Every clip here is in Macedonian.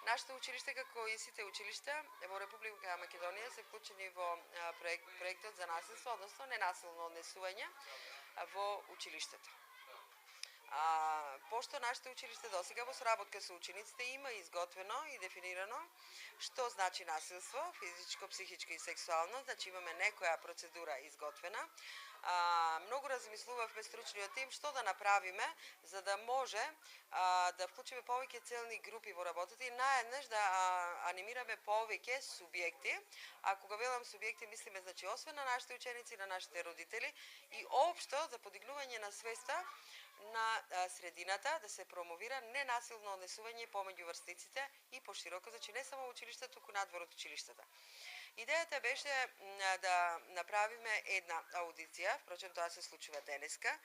Нашите училишта, како и сите училишта во Република Македонија, се вклучени во проектот за насилство, односно ненасилно однесување во училиштето. Пошто нашите училишта досега во соработка со учениците има изготвено и дефинирано што значи насилство, физичко, психичко и сексуално, значи имаме некоја процедура изготвена. Многу размислувавме стручниот тим што да направиме за да може да вклучиме повеќе целни групи во работата и наеднаш да анимираме повеќе субјекти. А кога велам субјекти, мислиме значи освен на нашите ученици, на нашите родители и општо за подигнување на свеста на средината да се промовира ненасилно однесување помеѓу врсниците и пошироко, значи не само во училиштето, туку надвор од училиштата. Идејата беше да направиме една аудиција, впрочем тоа се случува денеска,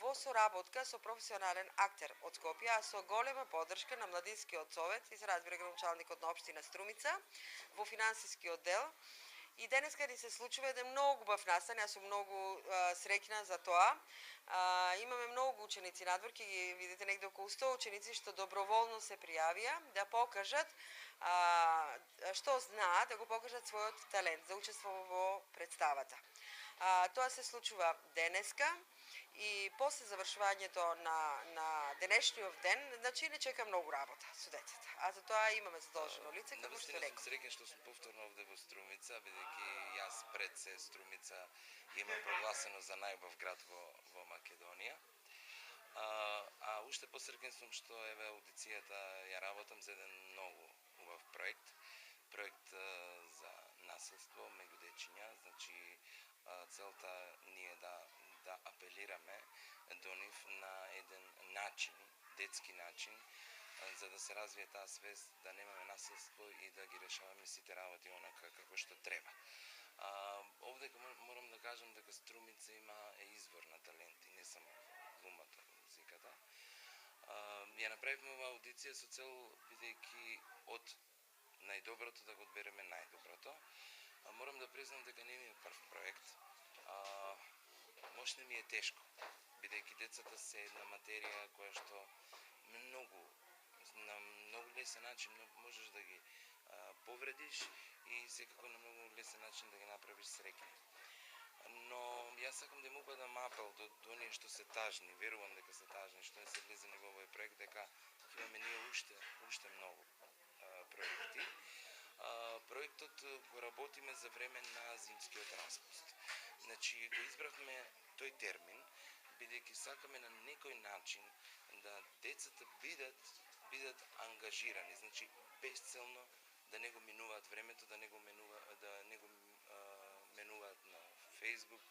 во соработка со професионален актер од Скопје, а со голема поддршка на Младинскиот совет и се разбира градоначалникот на општина Струмица, во финансискиот дел. И денеска ни се случува еден многу убав настан, јас сум многу среќна за тоа. Имаме многу ученици надвор, ќе ги видите негде околу 100 ученици што доброволно се пријавија да покажат што знаат, да го покажат својот талент за учество во представата. Тоа се случува денеска и после завршувањето на денешниот ден, значи не чека многу работа со децата. А за тоа имаме задолжено лице, како што реков. Среќен што сум повторно овде во Струмица, бидејќи јас пред се Струмица имам прогласено за најубав град во Македонија. Уште посреќен сум што еве аудицијата ја работам за еден многу убав проект за насилство меѓу дечиња, значи целта ни е да апелираме до нив на еден начин, детски начин, за да се развие таа свест, да немаме насилство и да ги решаваме сите работи онака како што треба. Овде морам да кажам дека Струмица е извор на таленти, не само глумата, музиката. Ја направивме ова аудиција со цел, бидејќи од најдоброто да го одбереме најдоброто. Морам да признам дека не ми е прв проект. Можне ми е тешко, бидејќи децата се една материја која што на многу лесен начин можеш да ги повредиш и секако на многу лесен начин да ги направиш среќни. Но јас сакам да им упадам апел до оние што се тажни, верувам дека се тажни, што не се влезени во овој проект, дека имаме ние уште многу проекти. Проектот го работиме за време на зимскиот распуст. Значи, го избравме тој термин, бидејќи сакаме на некој начин да децата бидат ангажирани, значи безцелно да не го минуваат времето, да не го менуваат на Facebook,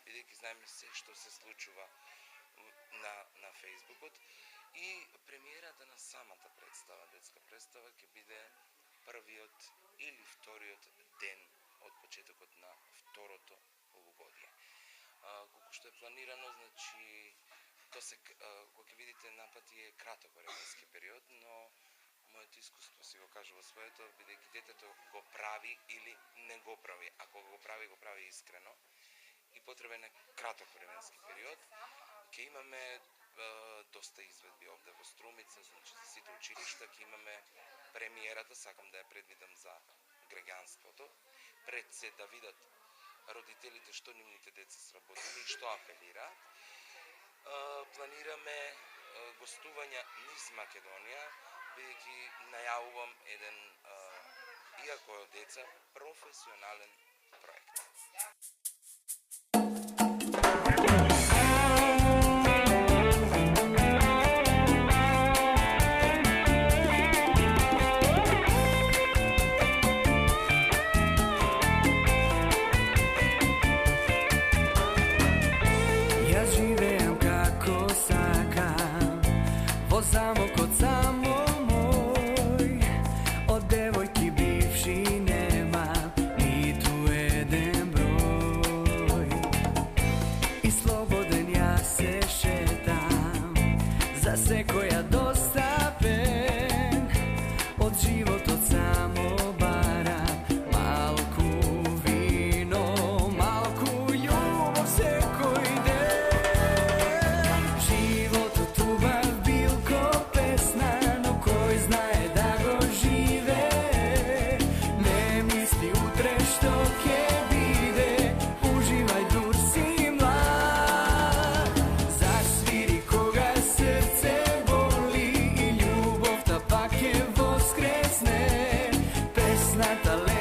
бидејќи знаеме се што се случува на Фейсбукот. И премиерата на самата представа, детска представа, ќе биде првиот или вториот ден од почетокот на второто полугодие. Колку што е планирано, значи, кога ќе видите напати е краток временски период, но моето искуство си го кажува своето, бидејќи детето го прави или не го прави. Ако го прави искрено и потребен е краток временски период. Ќе имаме доста изведби овде во Струмица, значи за сите училишта ќе имаме премиерата, сакам да ја предвидам за граѓанството, пред се да видат родителите што нивните деца сработили и што апелираат. Планираме гостувања низ Македонија, бидејќи најавувам еден, иако е од деца, професионален проект. Замок од само мој, од девојки бивши нема, ниту позната